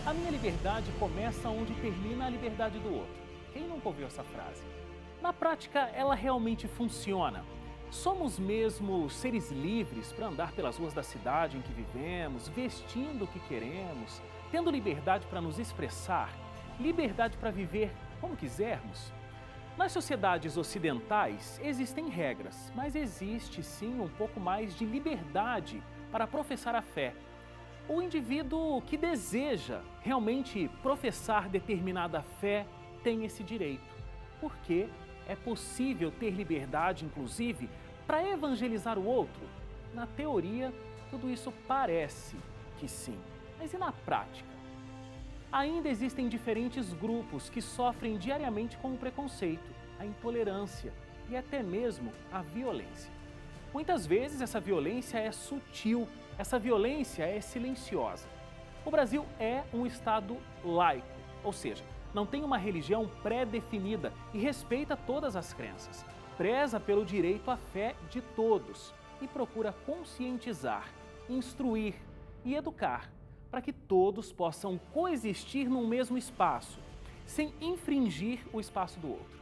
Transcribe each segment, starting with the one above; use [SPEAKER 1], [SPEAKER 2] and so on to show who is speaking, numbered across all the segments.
[SPEAKER 1] A minha liberdade começa onde termina a liberdade do outro. Quem nunca ouviu essa frase? Na prática, ela realmente funciona. Somos mesmo seres livres para andar pelas ruas da cidade em que vivemos, vestindo o que queremos, tendo liberdade para nos expressar, liberdade para viver como quisermos. Nas sociedades ocidentais existem regras, mas existe sim um pouco mais de liberdade para professar a fé. O indivíduo que deseja realmente professar determinada fé tem esse direito, porque é possível ter liberdade, inclusive, para evangelizar o outro. Na teoria, tudo isso parece que sim, mas e na prática? Ainda existem diferentes grupos que sofrem diariamente com o preconceito, a intolerância e até mesmo a violência. Muitas vezes essa violência é sutil, essa violência é silenciosa. O Brasil é um Estado laico, ou seja, não tem uma religião pré-definida e respeita todas as crenças. Preza pelo direito à fé de todos e procura conscientizar, instruir e educar para que todos possam coexistir num mesmo espaço, sem infringir o espaço do outro.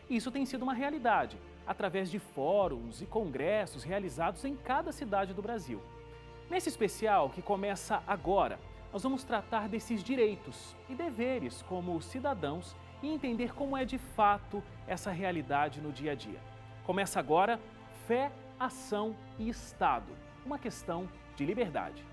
[SPEAKER 1] Isso tem sido uma realidade, através de fóruns e congressos realizados em cada cidade do Brasil. Nesse especial, que começa agora, nós vamos tratar desses direitos e deveres como cidadãos e entender como é de fato essa realidade no dia a dia. Começa agora Fé, Ação e Estado, uma questão de liberdade.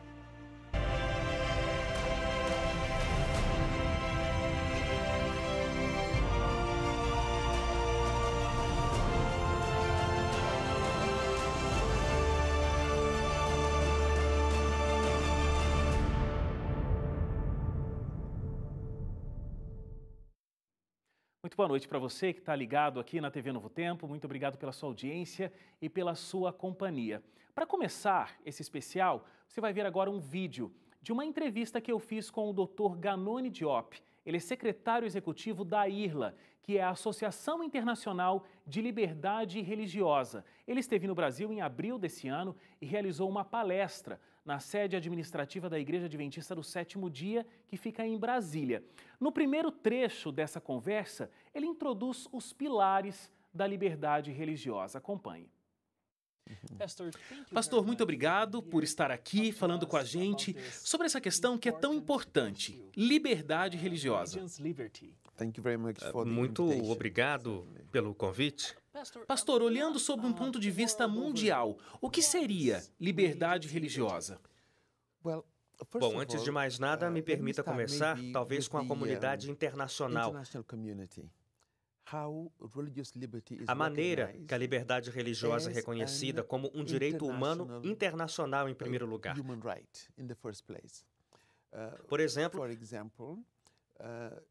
[SPEAKER 1] Muito boa noite para você que está ligado aqui na TV Novo Tempo. Muito obrigado pela sua audiência e pela sua companhia. Para começar esse especial, você vai ver agora um vídeo de uma entrevista que eu fiz com o Dr. Ganoni Diop. Ele é secretário executivo da IRLA, que é a Associação Internacional de Liberdade Religiosa. Ele esteve no Brasil em abril desse ano e realizou uma palestra na sede administrativa da Igreja Adventista do Sétimo Dia, que fica em Brasília. No primeiro trecho dessa conversa, ele introduz os pilares da liberdade religiosa. Acompanhe. Pastor, muito obrigado por estar aqui falando com a gente sobre essa questão que é tão importante, liberdade religiosa.
[SPEAKER 2] Muito obrigado pelo convite.
[SPEAKER 1] Pastor, olhando sob um ponto de vista mundial, o que seria liberdade religiosa?
[SPEAKER 2] Bom, antes de mais nada, me permita começar, talvez, com a comunidade internacional. A maneira que a liberdade religiosa é reconhecida como um direito humano internacional, em primeiro lugar. Por exemplo,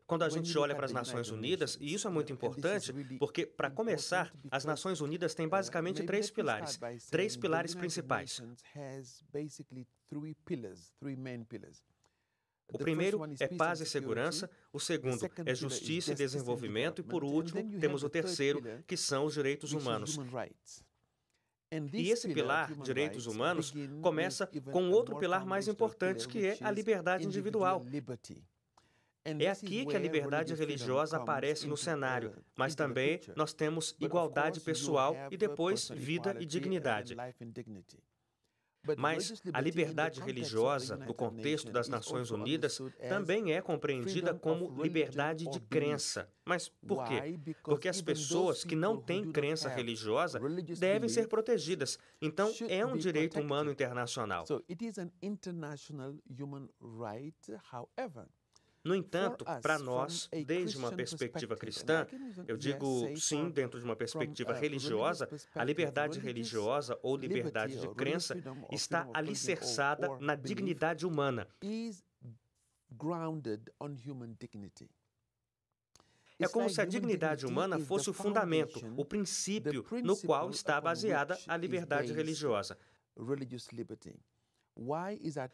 [SPEAKER 2] quando a gente olha para as Nações Unidas, e isso é muito importante, porque, para começar, as Nações Unidas têm basicamente três pilares principais. O primeiro é paz e segurança, o segundo é justiça e desenvolvimento, e, por último, temos o terceiro, que são os direitos humanos. E esse pilar, direitos humanos, começa com outro pilar mais importante, que é a liberdade individual. É aqui que a liberdade religiosa aparece no cenário, mas também nós temos igualdade pessoal e depois vida e dignidade. Mas a liberdade religiosa, no contexto das Nações Unidas, também é compreendida como liberdade de crença. Mas por quê? Porque as pessoas que não têm crença religiosa devem ser protegidas. Então, é um direito humano internacional. No entanto, para nós, desde uma perspectiva cristã, eu digo sim, dentro de uma perspectiva religiosa, a liberdade religiosa ou liberdade de crença está alicerçada na dignidade humana. É como se a dignidade humana fosse o fundamento, o princípio no qual está baseada a liberdade religiosa.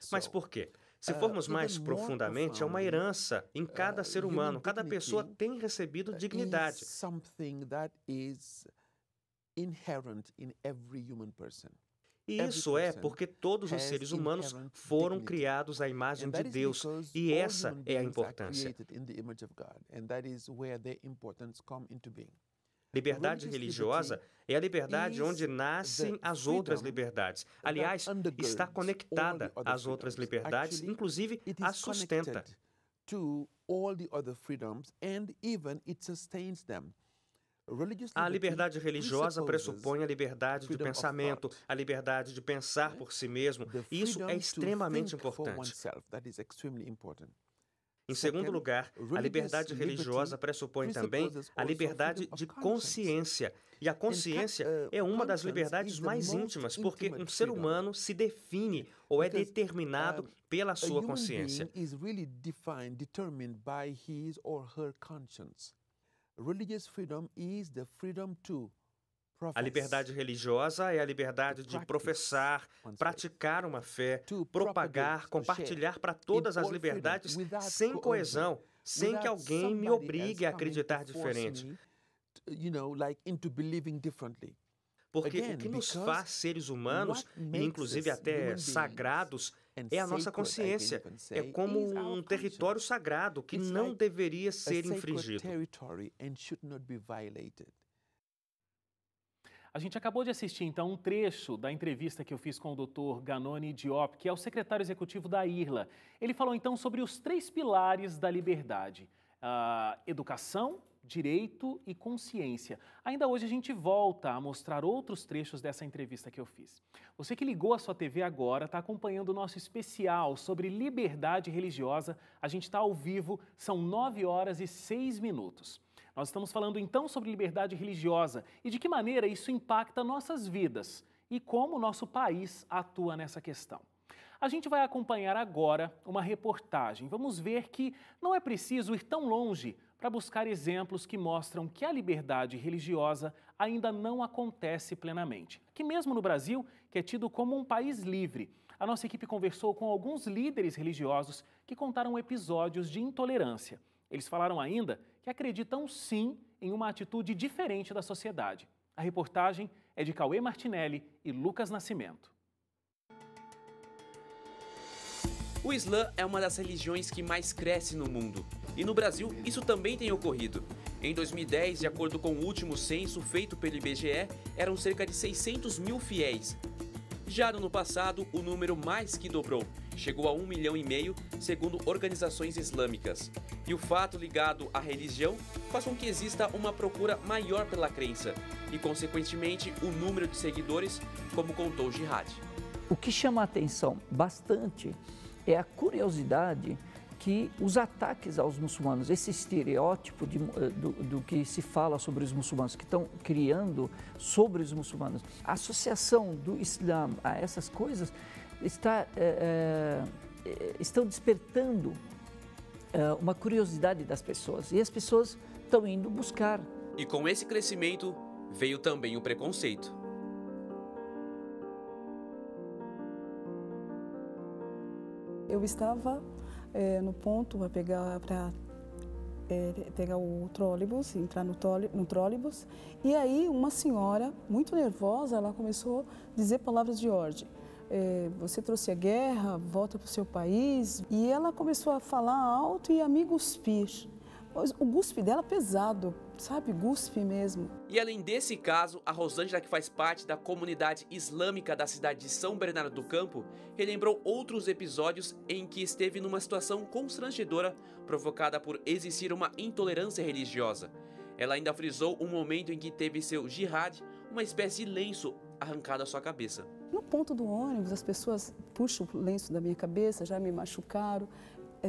[SPEAKER 2] Mas por quê? Se formos mais profundamente, é uma herança em cada ser humano. Cada pessoa tem recebido dignidade. E isso é porque todos os seres humanos foram criados à imagem de Deus, e essa é a importância. Liberdade religiosa é a liberdade onde nascem as outras liberdades. Aliás, está conectada às outras liberdades, inclusive as sustenta. A liberdade religiosa pressupõe a liberdade de pensamento, a liberdade de pensar por si mesmo, e isso é extremamente importante. Em segundo lugar, a liberdade religiosa pressupõe também a liberdade de consciência. E a consciência é uma das liberdades mais íntimas, porque um ser humano se define ou é determinado pela sua consciência. A liberdade religiosa é a liberdade de professar, praticar uma fé, propagar, compartilhar para todas as liberdades sem coesão, sem que alguém me obrigue a acreditar diferente. Porque o que nos faz seres humanos, e inclusive até sagrados, é a nossa consciência. É como um território sagrado que não deveria ser infringido.
[SPEAKER 1] A gente acabou de assistir, então, um trecho da entrevista que eu fiz com o Dr. Ganoni Diop, que é o secretário executivo da IRLA. Ele falou, então, sobre os 3 pilares da liberdade: educação, direito e consciência. Ainda hoje a gente volta a mostrar outros trechos dessa entrevista que eu fiz. Você que ligou a sua TV agora está acompanhando o nosso especial sobre liberdade religiosa. A gente está ao vivo, são 9h06. Nós estamos falando então sobre liberdade religiosa e de que maneira isso impacta nossas vidas e como o nosso país atua nessa questão. A gente vai acompanhar agora uma reportagem. Vamos ver que não é preciso ir tão longe para buscar exemplos que mostram que a liberdade religiosa ainda não acontece plenamente. Aqui mesmo no Brasil, que é tido como um país livre, a nossa equipe conversou com alguns líderes religiosos que contaram episódios de intolerância. Eles falaram ainda que acreditam sim em uma atitude diferente da sociedade. A reportagem é de Cauê Martinelli e Lucas Nascimento.
[SPEAKER 3] O Islã é uma das religiões que mais cresce no mundo. E no Brasil, isso também tem ocorrido. Em 2010, de acordo com o último censo feito pelo IBGE, eram cerca de 600 mil fiéis. Já no ano passado, o número mais que dobrou, chegou a 1,5 milhão, segundo organizações islâmicas. E o fato ligado à religião faz com que exista uma procura maior pela crença e, consequentemente, o número de seguidores, como contou o Jihad.
[SPEAKER 4] O que chama a atenção bastante é a curiosidade que os ataques aos muçulmanos, esse estereótipo do que se fala sobre os muçulmanos, que estão criando sobre os muçulmanos, a associação do Islã a essas coisas estão despertando uma curiosidade das pessoas e as pessoas estão indo buscar.
[SPEAKER 3] E com esse crescimento veio também o preconceito.
[SPEAKER 5] Eu estava no ponto para pegar o trólebus, entrar no trólebus, e aí uma senhora, muito nervosa, ela começou a dizer palavras de ordem. Você trouxe a guerra, volta para o seu país. E ela começou a falar alto e a me cuspir. O guspe dela pesado, sabe? Guspe mesmo.
[SPEAKER 3] E além desse caso, a Rosângela, que faz parte da comunidade islâmica da cidade de São Bernardo do Campo, relembrou outros episódios em que esteve numa situação constrangedora provocada por existir uma intolerância religiosa. Ela ainda frisou um momento em que teve seu jihad, uma espécie de lenço, arrancado à sua cabeça.
[SPEAKER 5] No ponto do ônibus, as pessoas puxam o lenço da minha cabeça, já me machucaram.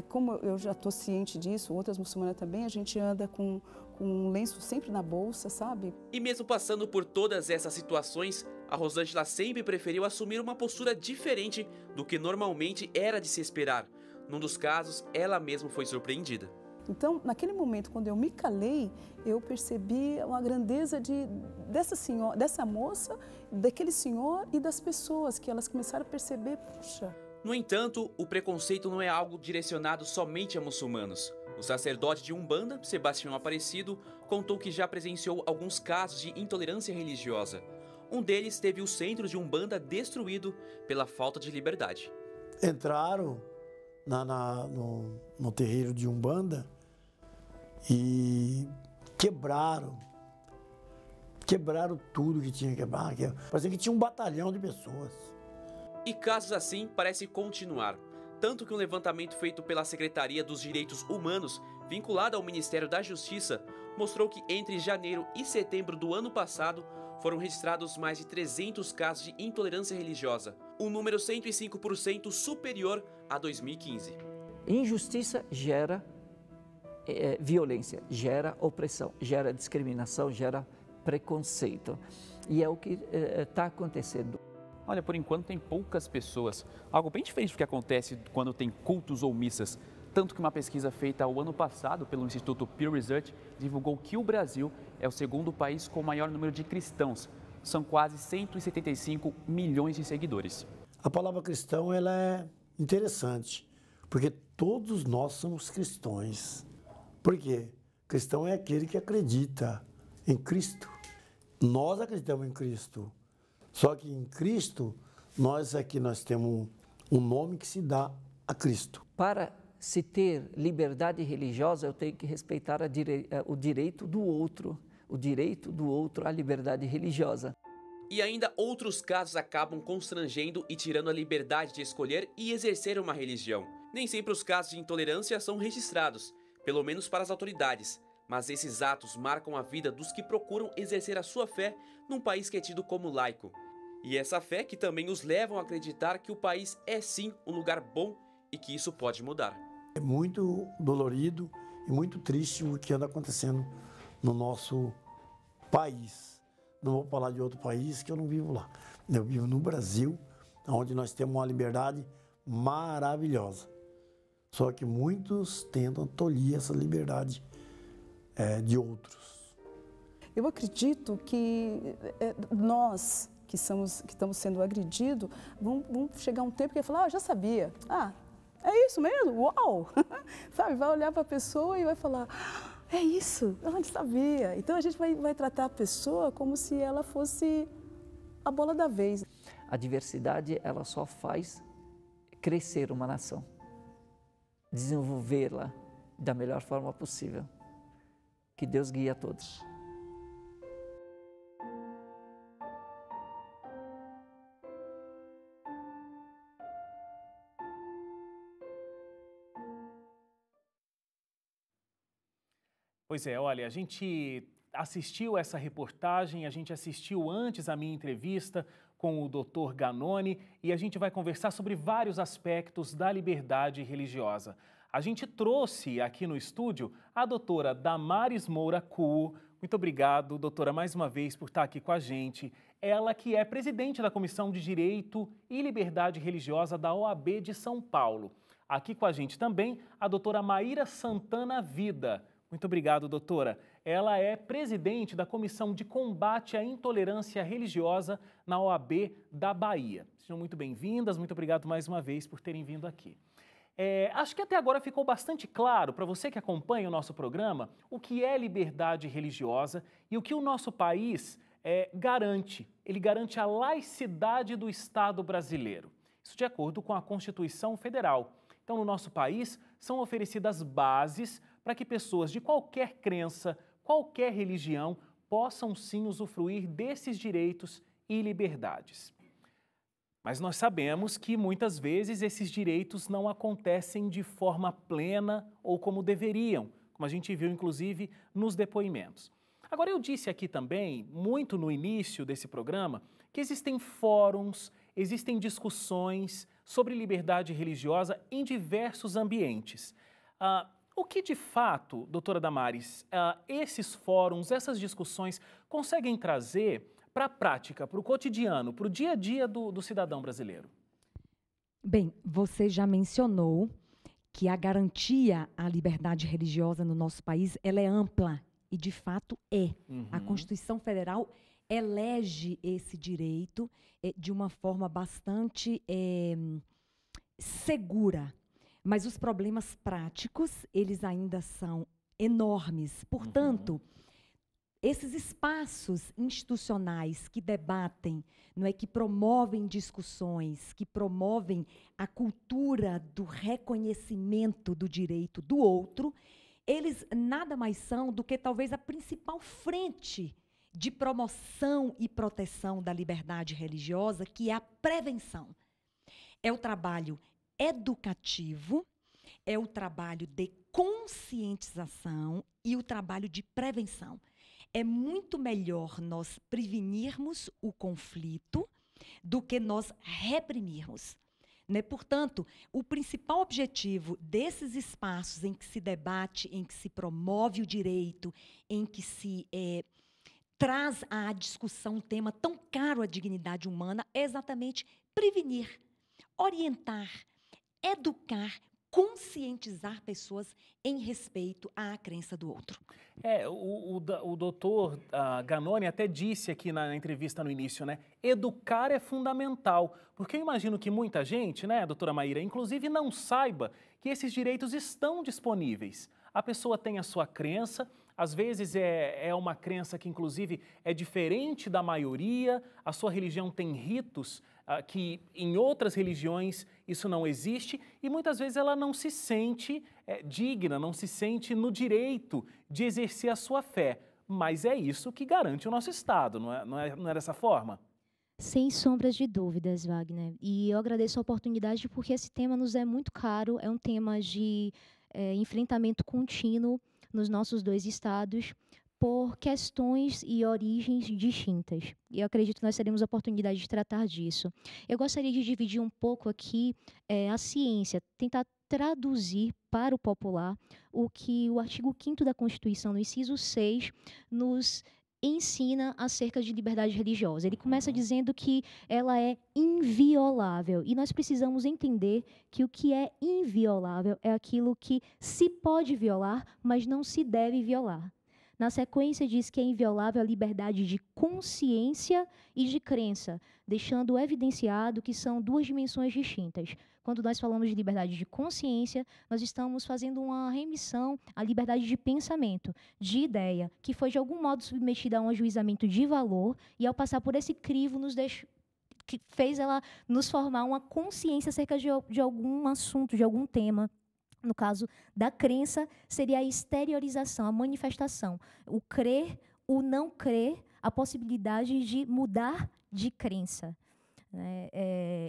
[SPEAKER 5] Como eu já estou ciente disso, outras muçulmanas também, a gente anda com um lenço sempre na bolsa, sabe?
[SPEAKER 3] E mesmo passando por todas essas situações, a Rosângela sempre preferiu assumir uma postura diferente do que normalmente era de se esperar. Num dos casos, ela mesma foi surpreendida.
[SPEAKER 5] Então, naquele momento, quando eu me calei, eu percebi uma grandeza dessa moça, daquele senhor e das pessoas, que elas começaram a perceber, puxa...
[SPEAKER 3] No entanto, o preconceito não é algo direcionado somente a muçulmanos. O sacerdote de Umbanda, Sebastião Aparecido, contou que já presenciou alguns casos de intolerância religiosa. Um deles teve o centro de Umbanda destruído pela falta de liberdade.
[SPEAKER 6] Entraram no terreiro de Umbanda e quebraram tudo que tinha que quebrar. Parecia que tinha um batalhão de pessoas.
[SPEAKER 3] E casos assim parecem continuar. Tanto que um levantamento feito pela Secretaria dos Direitos Humanos, vinculado ao Ministério da Justiça, mostrou que entre janeiro e setembro do ano passado foram registrados mais de 300 casos de intolerância religiosa, um número 105% superior a 2015.
[SPEAKER 4] Injustiça gera violência, gera opressão, gera discriminação, gera preconceito. E é o que está acontecendo.
[SPEAKER 7] Olha, por enquanto tem poucas pessoas, algo bem diferente do que acontece quando tem cultos ou missas. Tanto que uma pesquisa feita o ano passado pelo Instituto Pew Research divulgou que o Brasil é o segundo país com o maior número de cristãos. São quase 175 milhões de seguidores.
[SPEAKER 6] A palavra cristão ela é interessante, porque todos nós somos cristãos. Por quê? Cristão é aquele que acredita em Cristo. Nós acreditamos em Cristo. Só que em Cristo, nós temos um nome que se dá a Cristo.
[SPEAKER 4] Para se ter liberdade religiosa, eu tenho que respeitar o direito do outro à liberdade religiosa.
[SPEAKER 3] E ainda outros casos acabam constrangendo e tirando a liberdade de escolher e exercer uma religião. Nem sempre os casos de intolerância são registrados, pelo menos para as autoridades, mas esses atos marcam a vida dos que procuram exercer a sua fé num país que é tido como laico. E essa fé que também os levam a acreditar que o país é sim um lugar bom e que isso pode mudar.
[SPEAKER 6] É muito dolorido e muito triste o que anda acontecendo no nosso país. Não vou falar de outro país que eu não vivo lá. Eu vivo no Brasil, onde nós temos uma liberdade maravilhosa. Só que muitos tentam tolir essa liberdade de outros.
[SPEAKER 5] Eu acredito que nós que estamos sendo agredidos, vão chegar um tempo que vai falar, eu já sabia. É isso mesmo? Uau! Sabe, vai olhar para a pessoa e vai falar, é isso, ela sabia. Então a gente vai tratar a pessoa como se ela fosse a bola da vez.
[SPEAKER 4] A diversidade, ela só faz crescer uma nação, desenvolvê-la da melhor forma possível. Que Deus guie a todos.
[SPEAKER 1] Pois é, olha, a gente assistiu essa reportagem, a gente assistiu antes a minha entrevista com o Dr. Ganoni e a gente vai conversar sobre vários aspectos da liberdade religiosa. A gente trouxe aqui no estúdio a doutora Damares Moura Kuo. Muito obrigado, doutora, mais uma vez por estar aqui com a gente. Ela que é presidente da Comissão de Direito e Liberdade Religiosa da OAB de São Paulo. Aqui com a gente também a doutora Maíra Santana Vida. Muito obrigado, doutora. Ela é presidente da Comissão de Combate à Intolerância Religiosa na OAB da Bahia. Sejam muito bem-vindas, muito obrigado mais uma vez por terem vindo aqui. Acho que até agora ficou bastante claro para você que acompanha o nosso programa o que é liberdade religiosa e o que o nosso país garante. Ele garante a laicidade do Estado brasileiro. Isso de acordo com a Constituição Federal. Então, no nosso país, são oferecidas bases para que pessoas de qualquer crença, qualquer religião, possam sim usufruir desses direitos e liberdades. Mas nós sabemos que muitas vezes esses direitos não acontecem de forma plena ou como deveriam, como a gente viu inclusive nos depoimentos. Agora, eu disse aqui também, muito no início desse programa, que existem fóruns, existem discussões sobre liberdade religiosa em diversos ambientes. O que de fato, doutora Damares, esses fóruns, essas discussões conseguem trazer para a prática, para o cotidiano, para o dia a dia do cidadão brasileiro?
[SPEAKER 8] Bem, você já mencionou que a garantia à liberdade religiosa no nosso país ela é ampla e de fato é. A Constituição Federal elege esse direito de uma forma bastante segura. Mas os problemas práticos, eles ainda são enormes. Portanto, esses espaços institucionais que debatem, não é, que promovem discussões, que promovem a cultura do reconhecimento do direito do outro, eles nada mais são do que talvez a principal frente de promoção e proteção da liberdade religiosa, que é a prevenção. É o trabalho educativo, é o trabalho de conscientização e o trabalho de prevenção. É muito melhor nós prevenirmos o conflito do que nós reprimirmos. Né? Portanto, o principal objetivo desses espaços em que se debate, em que se promove o direito, em que se traz à discussão um tema tão caro à dignidade humana, é exatamente prevenir, orientar, educar, conscientizar pessoas em respeito à crença do outro.
[SPEAKER 1] O doutor Ganoni até disse aqui na entrevista no início, né? Educar é fundamental, porque eu imagino que muita gente, né, doutora Maíra, inclusive não saiba que esses direitos estão disponíveis. A pessoa tem a sua crença, às vezes é uma crença que inclusive é diferente da maioria, a sua religião tem ritos que em outras religiões isso não existe, e muitas vezes ela não se sente digna, não se sente no direito de exercer a sua fé. Mas é isso que garante o nosso Estado, não é dessa forma?
[SPEAKER 9] Sem sombras de dúvidas, Wagner. E eu agradeço a oportunidade porque esse tema nos é muito caro, é um tema de enfrentamento contínuo nos nossos dois estados, por questões e origens distintas. E eu acredito que nós teremos a oportunidade de tratar disso. Eu gostaria de dividir um pouco aqui a ciência, tentar traduzir para o popular o que o artigo 5º da Constituição, no inciso 6, nos ensina acerca de liberdade religiosa. Ele começa dizendo que ela é inviolável, e nós precisamos entender que o que é inviolável é aquilo que se pode violar, mas não se deve violar. Na sequência, diz que é inviolável a liberdade de consciência e de crença, deixando evidenciado que são duas dimensões distintas. Quando nós falamos de liberdade de consciência, nós estamos fazendo uma remissão à liberdade de pensamento, de ideia, que foi de algum modo submetida a um ajuizamento de valor, e ao passar por esse crivo que fez ela nos formar uma consciência acerca de algum assunto, de algum tema. No caso da crença, seria a exteriorização, a manifestação. O crer, o não crer, a possibilidade de mudar de crença.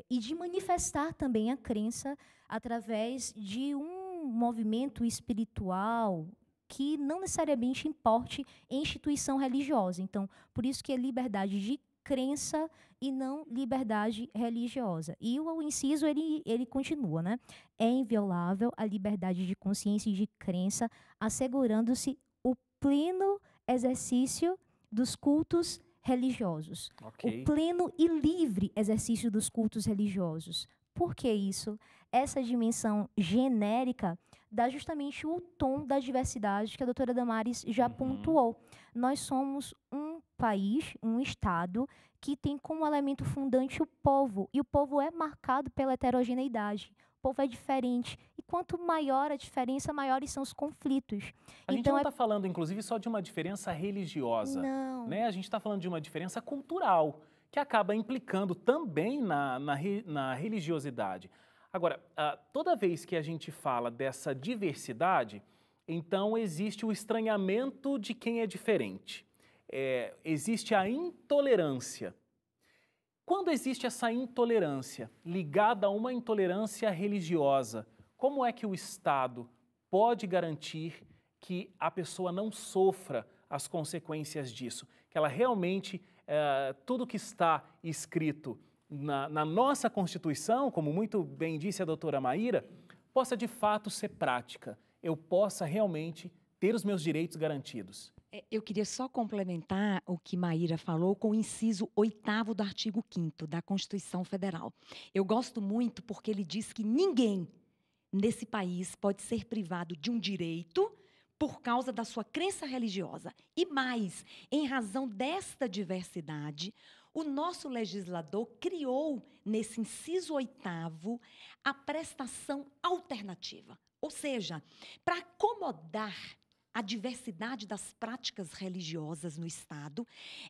[SPEAKER 9] E de manifestar também a crença através de um movimento espiritual que não necessariamente importe em instituição religiosa. Então, por isso que é liberdade de crença e não liberdade religiosa. E o inciso, ele continua, né? É inviolável a liberdade de consciência e de crença, assegurando-se o pleno exercício dos cultos religiosos. Okay. O pleno e livre exercício dos cultos religiosos. Por que isso? Essa dimensão genérica dá justamente o tom da diversidade que a doutora Damares já pontuou. Nós somos um país, um Estado, que tem como elemento fundante o povo, e o povo é marcado pela heterogeneidade. O povo é diferente, e quanto maior a diferença, maiores são os conflitos.
[SPEAKER 1] A gente não está falando, inclusive, só de uma diferença religiosa.
[SPEAKER 9] Não.
[SPEAKER 1] Né? A gente está falando de uma diferença cultural, que acaba implicando também na religiosidade. Agora, toda vez que a gente fala dessa diversidade, então existe o estranhamento de quem é diferente. Existe a intolerância. Quando existe essa intolerância ligada a uma intolerância religiosa, como é que o Estado pode garantir que a pessoa não sofra as consequências disso? Que ela realmente, tudo que está escrito na nossa Constituição, como muito bem disse a doutora Maíra, possa de fato ser prática, eu possa realmente ter os meus direitos garantidos.
[SPEAKER 8] Eu queria só complementar o que Maíra falou com o inciso 8º do artigo 5º da Constituição Federal. Eu gosto muito porque ele diz que ninguém nesse país pode ser privado de um direito por causa da sua crença religiosa. E mais, em razão desta diversidade, o nosso legislador criou, nesse inciso 8º, a prestação alternativa. Ou seja, para acomodar a diversidade das práticas religiosas no Estado,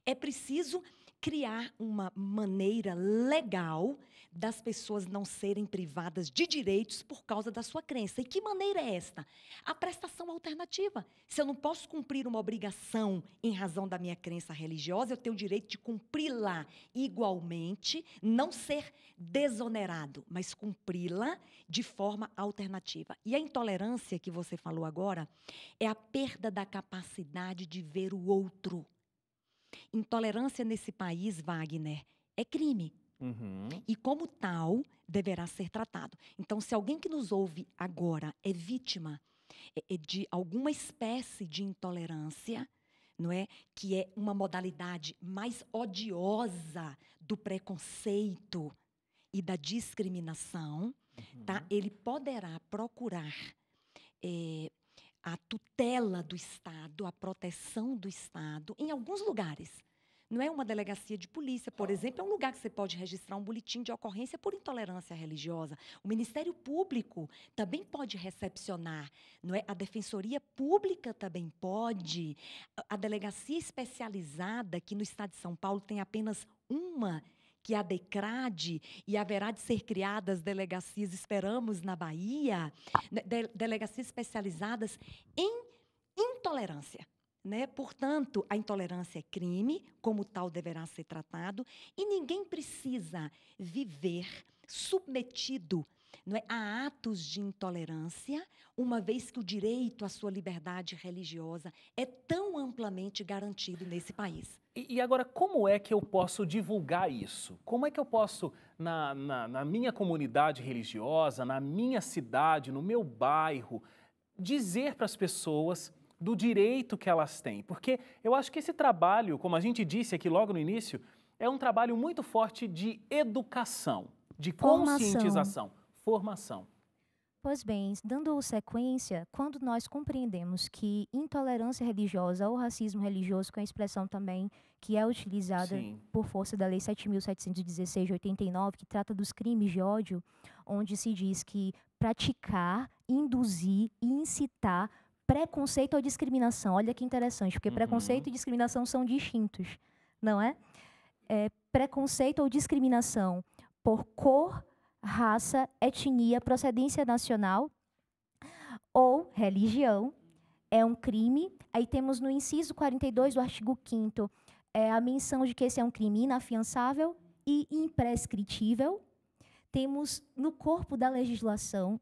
[SPEAKER 8] é preciso criar uma maneira legal das pessoas não serem privadas de direitos por causa da sua crença. E que maneira é esta? A prestação alternativa. Se eu não posso cumprir uma obrigação em razão da minha crença religiosa, eu tenho o direito de cumpri-la igualmente, não ser desonerado, mas cumpri-la de forma alternativa. E a intolerância que você falou agora é a perda da capacidade de ver o outro. Intolerância nesse país, Wagner, é crime. E, como tal, deverá ser tratado. Então, se alguém que nos ouve agora é vítima de alguma espécie de intolerância, não é? Que é uma modalidade mais odiosa do preconceito e da discriminação, tá? Ele poderá procurar a tutela do Estado, a proteção do Estado, em alguns lugares. Não é uma delegacia de polícia, por exemplo, é um lugar que você pode registrar um boletim de ocorrência por intolerância religiosa. O Ministério Público também pode recepcionar, não é? A Defensoria Pública também pode. A delegacia especializada, que no Estado de São Paulo tem apenas uma, que é a DECRAD, e haverá de ser criadas delegacias, esperamos, na Bahia, delegacias especializadas em intolerância. Né? Portanto, a intolerância é crime, como tal deverá ser tratado, e ninguém precisa viver submetido, não é, a atos de intolerância, uma vez que o direito à sua liberdade religiosa é tão amplamente garantido nesse país.
[SPEAKER 1] E agora, como é que eu posso divulgar isso? Como é que eu posso, na minha comunidade religiosa, na minha cidade, no meu bairro, dizer para as pessoas do direito que elas têm? Porque eu acho que esse trabalho, como a gente disse aqui logo no início, é um trabalho muito forte de educação, de conscientização, formação.
[SPEAKER 9] Pois bem, dando sequência, quando nós compreendemos que intolerância religiosa ou racismo religioso, com a expressão também que é utilizada por força da Lei 7.716 de 89, que trata dos crimes de ódio, onde se diz que praticar, induzir e incitar preconceito ou discriminação. Olha que interessante, porque preconceito e discriminação são distintos, não é? Preconceito ou discriminação por cor, raça, etnia, procedência nacional ou religião é um crime. Aí temos no inciso 42 do artigo 5º a menção de que esse é um crime inafiançável e imprescritível. Temos no corpo da legislação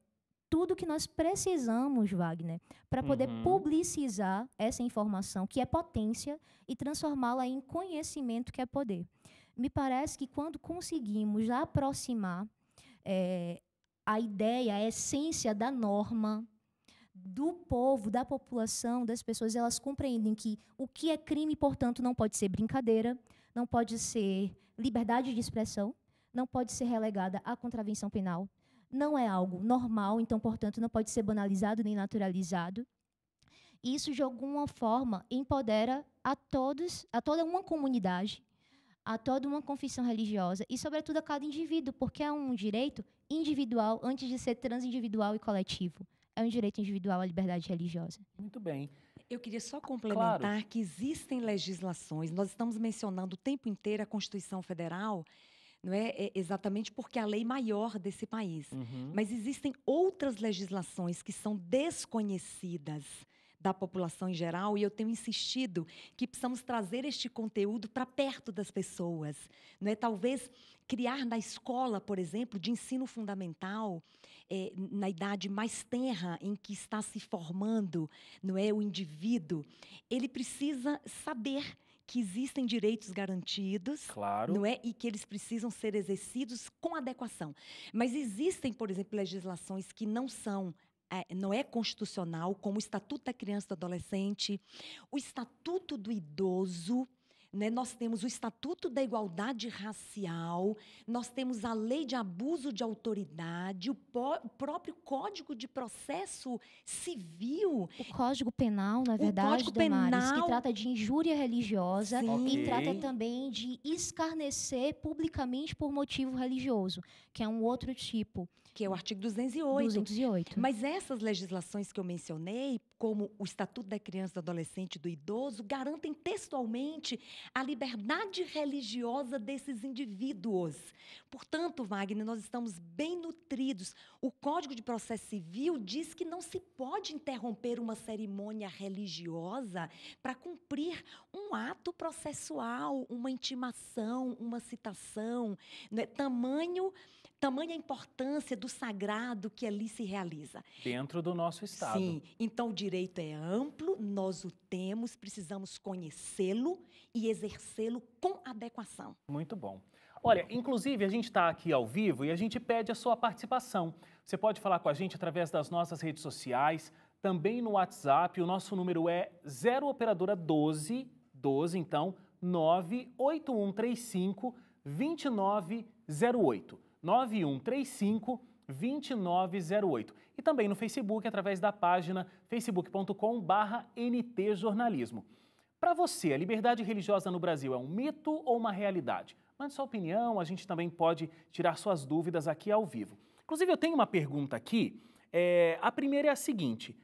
[SPEAKER 9] tudo que nós precisamos, Wagner, para poder publicizar essa informação, que é potência, e transformá-la em conhecimento, que é poder. Me parece que quando conseguimos aproximar a ideia, a essência da norma, do povo, da população, das pessoas, elas compreendem que o que é crime, portanto, não pode ser brincadeira, não pode ser liberdade de expressão, não pode ser relegada à contravenção penal, não é algo normal, então, portanto, não pode ser banalizado nem naturalizado. Isso, de alguma forma, empodera a toda uma comunidade, a toda uma confissão religiosa e, sobretudo, a cada indivíduo, porque é um direito individual antes de ser transindividual e coletivo. É um direito individual à liberdade religiosa.
[SPEAKER 1] Muito bem.
[SPEAKER 8] Eu queria só complementar que existem legislações, nós estamos mencionando o tempo inteiro a Constituição Federal, não é exatamente porque é a lei maior desse país. Mas existem outras legislações que são desconhecidas da população em geral, e eu tenho insistido que precisamos trazer este conteúdo para perto das pessoas. Não é? Talvez criar na escola, por exemplo, de ensino fundamental, na idade mais tenra em que está se formando, não é, o indivíduo, ele precisa saber que existem direitos garantidos, não é? E que eles precisam ser exercidos com adequação. Mas existem, por exemplo, legislações que não é constitucional, como o Estatuto da Criança e do Adolescente, o Estatuto do Idoso, né? Nós temos o Estatuto da Igualdade Racial, nós temos a Lei de Abuso de Autoridade, o próprio Código de Processo Civil.
[SPEAKER 9] O Código Penal, na verdade, Damares, que trata de injúria religiosa e trata também de escarnecer publicamente por motivo religioso, que é um outro tipo
[SPEAKER 8] que é o artigo 208.
[SPEAKER 9] 208.
[SPEAKER 8] Mas essas legislações que eu mencionei, como o Estatuto da Criança, do Adolescente e do Idoso, garantem textualmente a liberdade religiosa desses indivíduos. Portanto, Wagner, nós estamos bem nutridos. O Código de Processo Civil diz que não se pode interromper uma cerimônia religiosa para cumprir um ato processual, uma intimação, uma citação, né? Tamanha importância do sagrado que ali se realiza.
[SPEAKER 1] Dentro do nosso Estado.
[SPEAKER 8] Sim, então o direito é amplo, nós o temos, precisamos conhecê-lo e exercê-lo com adequação.
[SPEAKER 1] Muito bom. Olha, inclusive a gente está aqui ao vivo e a gente pede a sua participação. Você pode falar com a gente através das nossas redes sociais, também no WhatsApp. O nosso número é 0 operadora 12, então, 98135 2908. 9135-2908. E também no Facebook, através da página facebook.com/ntjornalismo. Para você, a liberdade religiosa no Brasil é um mito ou uma realidade? Mande sua opinião, a gente também pode tirar suas dúvidas aqui ao vivo. Inclusive, eu tenho uma pergunta aqui. A primeira é a seguinte.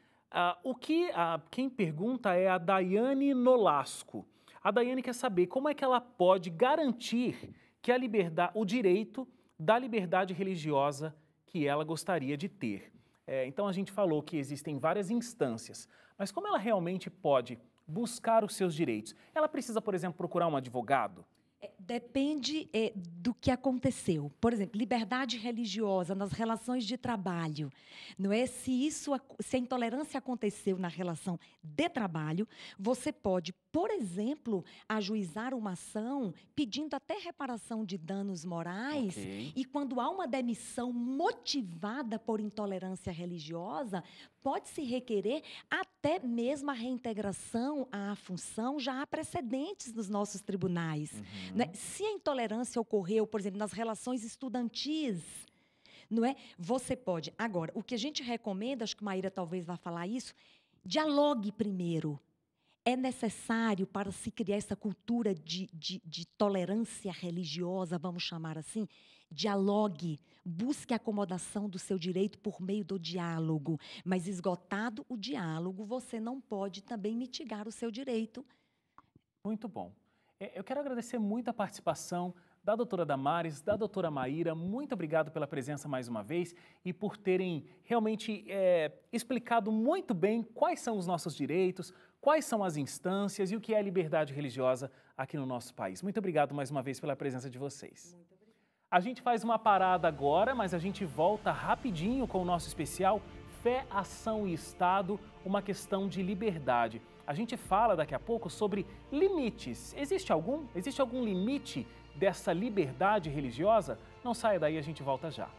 [SPEAKER 1] Quem pergunta é a Daiane Nolasco. A Daiane quer saber como é que ela pode garantir que o direito da liberdade religiosa que ela gostaria de ter. Então, a gente falou que existem várias instâncias, mas como ela realmente pode buscar os seus direitos? Ela precisa, por exemplo, procurar um advogado?
[SPEAKER 8] Depende do que aconteceu. Por exemplo, liberdade religiosa nas relações de trabalho. Não é? Se a intolerância aconteceu na relação de trabalho, você pode, por exemplo, ajuizar uma ação pedindo até reparação de danos morais.
[SPEAKER 1] Okay.
[SPEAKER 8] E quando há uma demissão motivada por intolerância religiosa, pode-se requerer até mesmo a reintegração à função. Já há precedentes nos nossos tribunais.
[SPEAKER 1] Uhum.
[SPEAKER 8] Né? Se a intolerância ocorreu, por exemplo, nas relações estudantis, não é? Você pode. Agora, o que a gente recomenda, acho que Maíra talvez vá falar isso, dialogue primeiro. É necessário, para se criar essa cultura de tolerância religiosa, vamos chamar assim, dialogue, busque a acomodação do seu direito por meio do diálogo. Mas, esgotado o diálogo, você não pode também mitigar o seu direito.
[SPEAKER 1] Muito bom. Eu quero agradecer muito a participação da doutora Damares, da doutora Maíra. Muito obrigado pela presença mais uma vez e por terem realmente explicado muito bem quais são os nossos direitos, quais são as instâncias e o que é a liberdade religiosa aqui no nosso país. Muito obrigado mais uma vez pela presença de vocês. Muito obrigado. A gente faz uma parada agora, mas a gente volta rapidinho com o nosso especial Fé, Ação e Estado, uma questão de liberdade. A gente fala daqui a pouco sobre limites. Existe algum limite dessa liberdade religiosa? Não saia daí, a gente volta já.